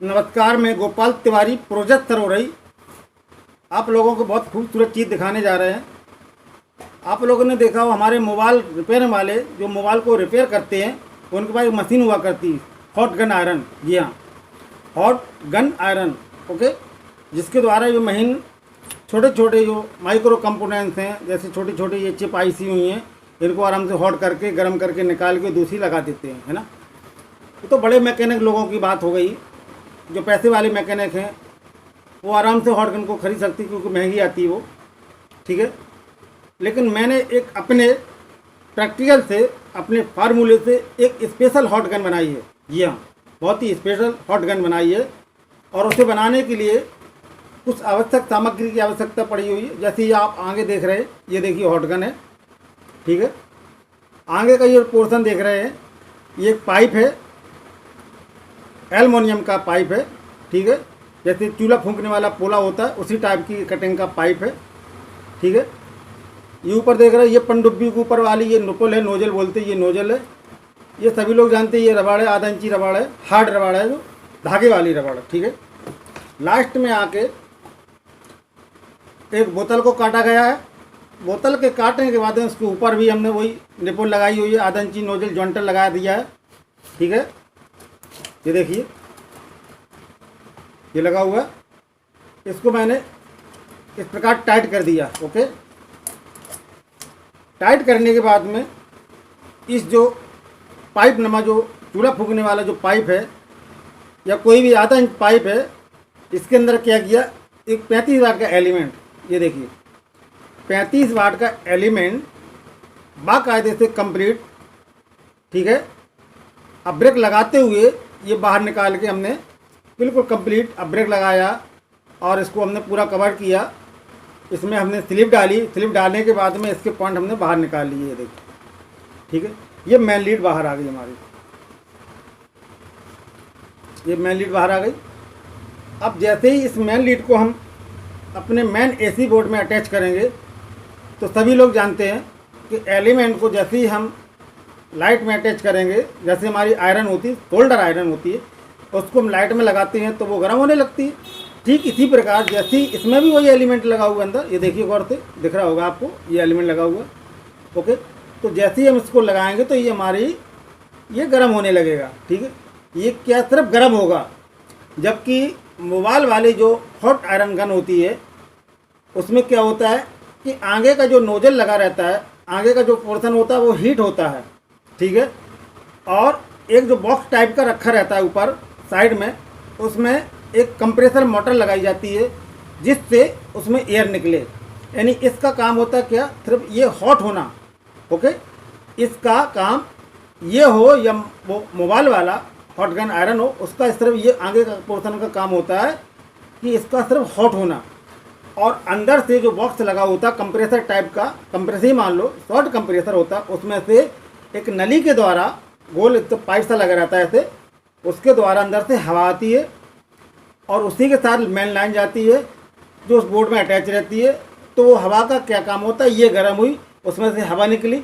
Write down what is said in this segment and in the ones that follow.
नमस्कार, मैं गोपाल तिवारी प्रोजेक्ट सरोरई आप लोगों को बहुत खूबसूरत चीज़ दिखाने जा रहे हैं। आप लोगों ने देखा हो हमारे मोबाइल रिपेयर वाले जो मोबाइल को रिपेयर करते हैं उनके पास एक मशीन हुआ करती है, हॉट गन आयरन। जी हाँ, हॉट गन आयरन, ओके। जिसके द्वारा ये मशीन छोटे छोटे जो माइक्रो कंपोनेंट्स हैं, जैसे छोटी छोटी ये चिप आईसी हुई हैं, इनको आराम से हॉट करके गर्म करके निकाल के दूसरी लगा देते हैं, है ना। तो बड़े मैकेनिक लोगों की बात हो गई। जो पैसे वाले मैकेनिक हैं वो आराम से हॉट गन को खरीद सकती है क्योंकि महंगी आती है वो, ठीक है। लेकिन मैंने एक अपने प्रैक्टिकल से, अपने फार्मूले से एक स्पेशल हॉट गन बनाई है। जी हाँ, बहुत ही स्पेशल हॉट गन बनाई है। और उसे बनाने के लिए कुछ आवश्यक सामग्री की आवश्यकता पड़ी हुई है। जैसे ये आप आगे देख रहे हैं, ये देखिए हॉट गन है, ठीक है। आगे का ये पोर्शन देख रहे हैं, ये एक पाइप है, एल्युमिनियम का पाइप है, ठीक है। जैसे चूल्हा फूंकने वाला पोला होता है उसी टाइप की कटिंग का पाइप है, ठीक है। ये ऊपर देख रहे हैं, ये पनडुब्बी के ऊपर वाली ये नुपल है, नोजल बोलते हैं, ये नोजल है। ये सभी लोग जानते हैं, ये रबाड़ है, आधा इंची रबाड़ है, हार्ड रबाड़ है, जो धागे वाली रबाड़ है, ठीक है। लास्ट में आके एक बोतल को काटा गया है। बोतल के काटने के बाद में उसके ऊपर भी हमने वही निपुल लगाई हुई है, आधा इंची नोजल जॉइंटर लगा दिया है, ठीक है। ये देखिए, ये लगा हुआ है। इसको मैंने इस प्रकार टाइट कर दिया, ओके। टाइट करने के बाद में इस जो पाइप नमा जो चूल्हा फूकने वाला जो पाइप है या कोई भी आधा इंच पाइप है, इसके अंदर क्या किया, एक 35 वाट का एलिमेंट, ये देखिए 35 वाट का एलिमेंट बाकायदे से कंप्लीट, ठीक है। अब ब्रेक लगाते हुए ये बाहर निकाल के हमने बिल्कुल कंप्लीट अब ब्रेक लगाया और इसको हमने पूरा कवर किया। इसमें हमने स्लिप डाली, स्लिप डालने के बाद में इसके पॉइंट हमने बाहर निकाल लिए, ये देखिए, ठीक है। ये मेन लीड बाहर आ गई हमारी, ये मेन लीड बाहर आ गई। अब जैसे ही इस मेन लीड को हम अपने मेन एसी बोर्ड में अटैच करेंगे तो सभी लोग जानते हैं कि एलिमेंट को जैसे ही हम लाइट में अटैच करेंगे, जैसे हमारी आयरन होती है, सोल्डर आयरन होती है, उसको हम लाइट में लगाते हैं तो वो गर्म होने लगती है। ठीक इसी प्रकार जैसे ही इसमें भी वही एलिमेंट लगा हुआ अंदर, ये देखिए गौर से, दिख रहा होगा आपको, ये एलिमेंट लगा हुआ, ओके। तो जैसे ही हम इसको लगाएंगे तो ये हमारी ये गर्म होने लगेगा, ठीक है। ये क्या सिर्फ गर्म होगा, जबकि मोबाइल वाली जो हॉट आयरन गन होती है उसमें क्या होता है कि आगे का जो नोजल लगा रहता है, आगे का जो पोर्शन होता है वो हीट होता है, ठीक है। और एक जो बॉक्स टाइप का रखा रहता है ऊपर साइड में, उसमें एक कंप्रेसर मोटर लगाई जाती है जिससे उसमें एयर निकले। यानी इसका काम होता है क्या, सिर्फ ये हॉट होना, ओके। इसका काम ये हो या वो मोबाइल वाला हॉट गन आयरन हो, उसका सिर्फ ये आगे का पोर्शन का काम होता है कि इसका सिर्फ हॉट होना। और अंदर से जो बॉक्स लगा होता है कंप्रेसर टाइप का, कंप्रेसर ही मान लो, शॉर्ट कंप्रेसर होता है, उसमें से एक नली के द्वारा गोल तो पाइप सा लगा रहता है ऐसे, उसके द्वारा अंदर से हवा आती है और उसी के साथ मेन लाइन जाती है जो उस बोर्ड में अटैच रहती है। तो वो हवा का क्या काम होता है, ये गर्म हुई, उसमें से हवा निकली,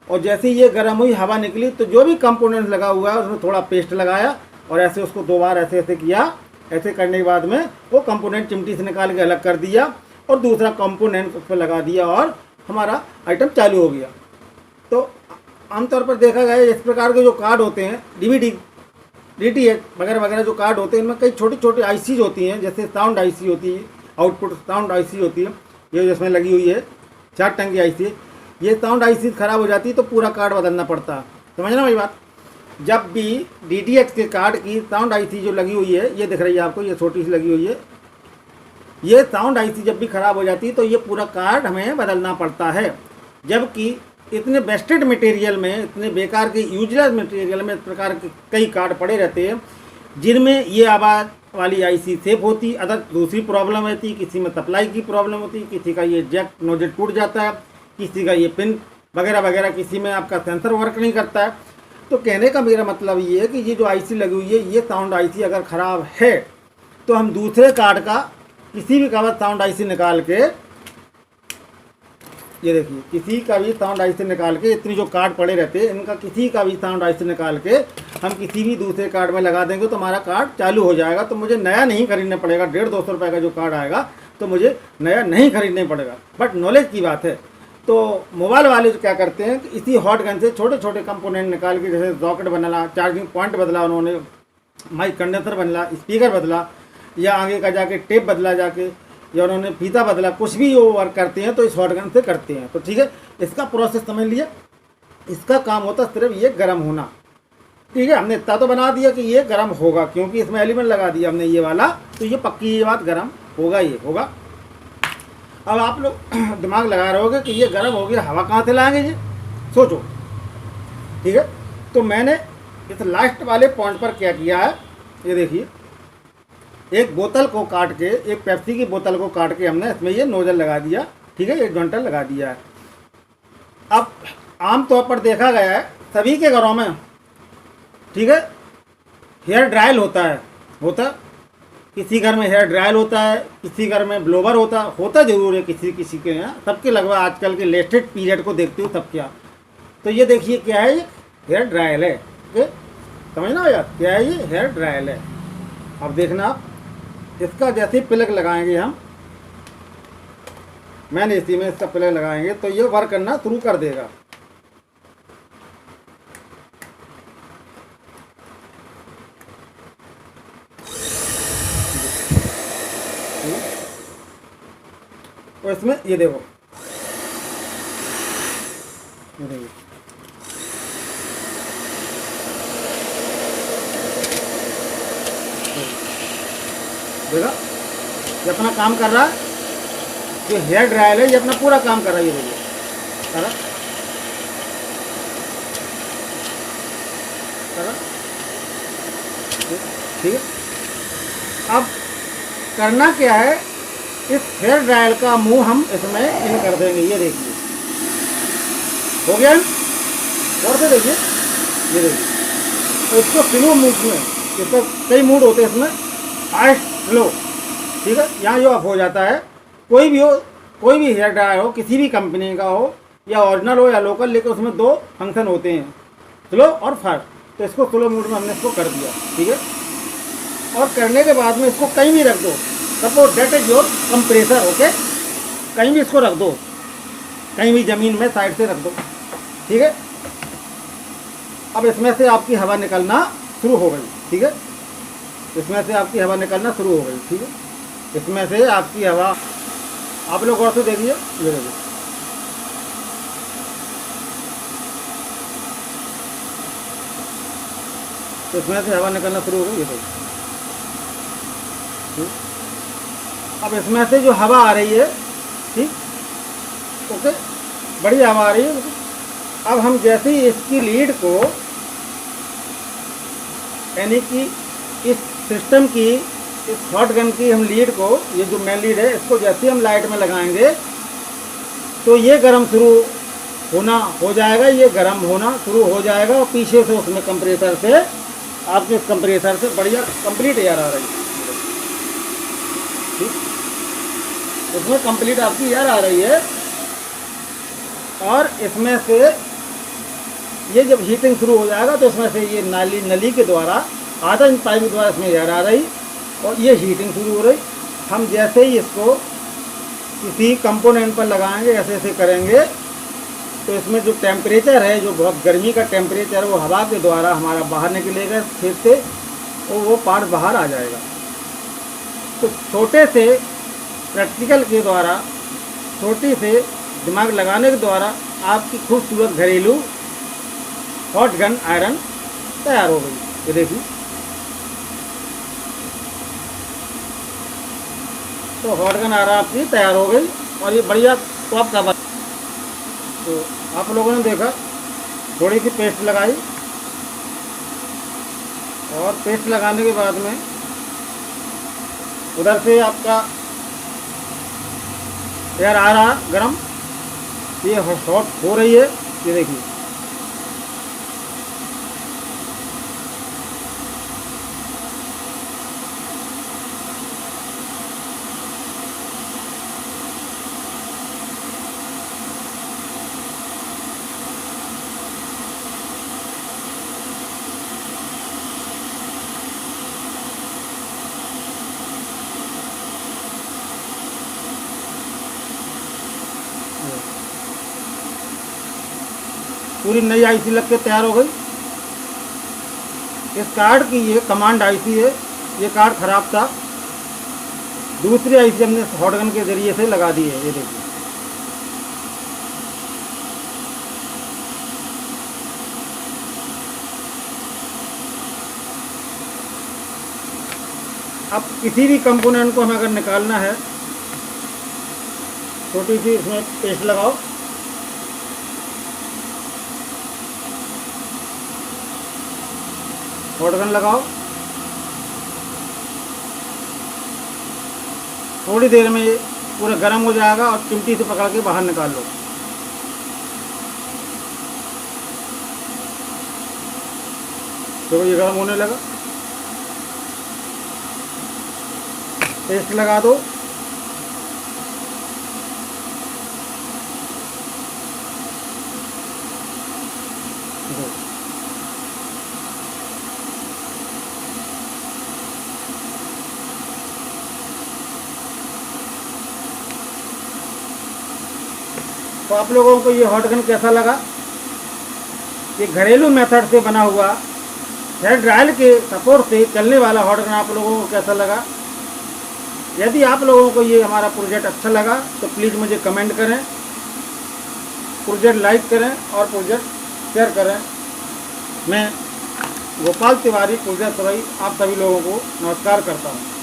और जैसे ही ये गर्म हुई, हवा निकली, तो जो भी कंपोनेंट लगा हुआ है उसमें थोड़ा पेस्ट लगाया और ऐसे उसको 2 बार ऐसे ऐसे किया। ऐसे करने के बाद में वो कंपोनेंट चिमटी से निकाल के अलग कर दिया और दूसरा कंपोनेंट उस पर लगा दिया और हमारा आइटम चालू हो गया। तो आमतौर पर देखा गया है इस प्रकार के जो कार्ड होते हैं, डीवीडी, डीटीएच वगैरह वगैरह जो कार्ड होते हैं, इनमें कई छोटी छोटी आईसीज होती हैं। जैसे साउंड आईसी होती है, आउटपुट साउंड आईसी होती है, ये जिसमें लगी हुई है 4 टंग की आईसी। ये साउंड आईसी ख़राब हो जाती है तो पूरा कार्ड बदलना पड़ता है, समझना मेरी बात। जब भी डीटीएच के कार्ड की साउंड आईसी जो लगी हुई है, ये दिख रही है आपको, ये छोटी सी लगी हुई है, ये साउंड आईसी जब भी ख़राब हो जाती है तो ये पूरा कार्ड हमें बदलना पड़ता है। जबकि इतने वेस्टेड मटेरियल में, इतने बेकार के यूजलेस मटेरियल में इस प्रकार के कई कार्ड पड़े रहते हैं जिनमें ये आवाज़ वाली आईसी सेफ होती, अदर दूसरी प्रॉब्लम रहती, किसी में सप्लाई की प्रॉब्लम होती, किसी का ये जैक नोजल टूट जाता है, किसी का ये पिन वगैरह वगैरह, किसी में आपका सेंसर वर्क नहीं करता है। तो कहने का मेरा मतलब ये है कि ये जो आईसी लगी हुई है, ये साउंड आईसी अगर ख़राब है तो हम दूसरे कार्ड का किसी भी कवर साउंड आईसी निकाल के ये देखिए किसी का भी साउंड आई से निकाल के, इतनी जो कार्ड पड़े रहते हैं इनका किसी का भी साउंड आई से निकाल के हम किसी भी दूसरे कार्ड में लगा देंगे तो हमारा कार्ड चालू हो जाएगा। तो मुझे नया नहीं खरीदना पड़ेगा। 150-200 रुपये का जो कार्ड आएगा तो मुझे नया नहीं खरीदना पड़ेगा। बट नॉलेज की बात है। तो मोबाइल वाले जो क्या करते हैं कि इसी हॉट गन से छोटे छोटे कंपोनेंट निकाल के, जैसे सॉकेट बदला, चार्जिंग पॉइंट बदला उन्होंने, माइक कंडेंसर बदला, स्पीकर बदला, या आगे का जाके टेप बदला जाके, या उन्होंने फीता बदला, कुछ भी वो वर्क करते हैं तो इस हॉट गन से करते हैं। तो ठीक है, इसका प्रोसेस समझ लिया। इसका काम होता सिर्फ ये गर्म होना। ठीक है, हमने इतना तो बना दिया कि ये गर्म होगा क्योंकि इसमें एलिमेंट लगा दिया हमने ये वाला, तो ये पक्की ये बात गर्म होगा, ये होगा। अब आप लोग दिमाग लगा रहे होगे कि ये गर्म हो गया, हवा कहाँ से लाएंगे ये, सोचो। ठीक है, तो मैंने इस लास्ट वाले पॉइंट पर क्या किया है, ये देखिए, एक बोतल को काट के, एक पेप्सी की बोतल को काट के हमने इसमें ये नोजल लगा दिया। ठीक है, एक जॉइंटर लगा दिया है। अब आमतौर पर देखा गया है सभी के घरों में, ठीक है, हेयर ड्रायल होता किसी घर में हेयर ड्रायल होता है, किसी घर में ब्लोवर होता जरूर है, किसी के यहाँ, सबके लगभग आजकल के लेटेस्ट पीरियड को देखते हो तब क्या। तो ये देखिए क्या है, ये हेयर ड्रायल है। ठीक, समझना यार, क्या है ये, हेयर ड्रायल है। अब देखना आप, इसका जैसे प्लग लगाएंगे हम, मैंने इसी में इसका प्लग लगाएंगे तो ये वर्क करना शुरू कर देगा। तो इसमें ये देखो, ये देखिए, देखा ये अपना काम कर रहा है। जो हेयर ड्रायल है ये अपना पूरा काम कर रहा है। ये देखिए करा ठीक है। अब करना क्या है, इस हेयर ड्रायल का मुंह हम इसमें इन कर देंगे। ये देखिए हो गया, और से देखिए, ये देखिए। तो इसको स्लो मूड में, इसको कई मूड होते हैं इसमें, हाई स्लो। ठीक है, यहाँ जो ऑफ हो जाता है, कोई भी हो, कोई भी हेयर ड्रायर हो, किसी भी कंपनी का हो, या ओरिजिनल हो या लोकल, लेकिन उसमें दो फंक्शन होते हैं, स्लो और फास्ट। तो इसको स्लो मूड में हमने इसको कर दिया। ठीक है, और करने के बाद में इसको कहीं भी रख दो, suppose that is your compressor. Okay, कहीं भी इसको रख दो, कहीं भी ज़मीन में साइड से रख दो। ठीक है, अब इसमें से आपकी हवा निकलना शुरू हो गई। ठीक है, इसमें से आपकी हवा निकलना शुरू हो गई। ठीक है, इसमें से आपकी हवा, आप लोग और से देखिए, ये देखिए, तो इसमें से हवा निकलना शुरू हो गई। ये देखिए, अब इसमें से जो हवा आ रही है, ठीक, ओके, बड़ी हवा आ रही है। अब हम जैसे ही इसकी लीड को, यानी कि इस सिस्टम की, इस हॉट गन की हम लीड को, ये जो मेन लीड है, इसको जैसे हम लाइट में लगाएंगे तो ये गर्म शुरू होना हो जाएगा, ये गर्म होना शुरू हो जाएगा। और पीछे से उसमें कंप्रेसर से, आपके कंप्रेसर से बढ़िया कंप्लीट एयर आ रही है। ठीक, इसमें कंप्लीट आपकी एयर आ रही है, और इसमें से ये जब हीटिंग शुरू हो जाएगा तो इसमें से ये नली के द्वारा, आधा इंच पाइप के द्वारा इसमें एयर आ रही, और ये हीटिंग शुरू हो रही। हम जैसे ही इसको किसी कंपोनेंट पर लगाएंगे, ऐसे ऐसे करेंगे, तो इसमें जो टेम्परेचर है, जो बहुत गर्मी का टेम्परेचर है, वो हवा के द्वारा हमारा बाहर निकलेगा खेत से, और वो पार्ट बाहर आ जाएगा। तो छोटे से प्रैक्टिकल के द्वारा, छोटी से दिमाग लगाने के द्वारा आपकी खूबसूरत घरेलू हॉट गन आयरन तैयार हो गई। ये देखिए, तो हॉट गन आयरन आपकी तैयार हो गई, और ये बढ़िया टॉप का। तो आप लोगों ने देखा, थोड़ी सी पेस्ट लगाई, और पेस्ट लगाने के बाद में उधर से आपका एयर आ रहा गरम, ये हॉट हो रही है। ये देखिए, पूरी नई आईसी लग के तैयार हो गई। इस कार्ड की ये कमांड आईसी है, ये कार्ड ख़राब था, दूसरी आईसी हमने हॉट गन के ज़रिए से लगा दी है। ये देखिए, अब किसी भी कंपोनेंट को हमें अगर निकालना है, छोटी सी इसमें पेस्ट लगाओ, हॉट गन लगाओ, थोड़ी देर में ये पूरा गर्म हो जाएगा और चिमटी से पकड़ के बाहर निकाल लो। तो ये गर्म होने लगा, पेस्ट लगा दो। तो आप लोगों को ये हॉट गन कैसा लगा? ये घरेलू मेथड से बना हुआ हेयर ड्रायल के सपोर्ट से चलने वाला हॉट गन आप लोगों को कैसा लगा? यदि आप लोगों को ये हमारा प्रोजेक्ट अच्छा लगा तो प्लीज़ मुझे कमेंट करें, प्रोजेक्ट लाइक करें और प्रोजेक्ट शेयर करें। मैं गोपाल तिवारी, प्रोजेक्ट आप सभी लोगों को नमस्कार करता हूँ।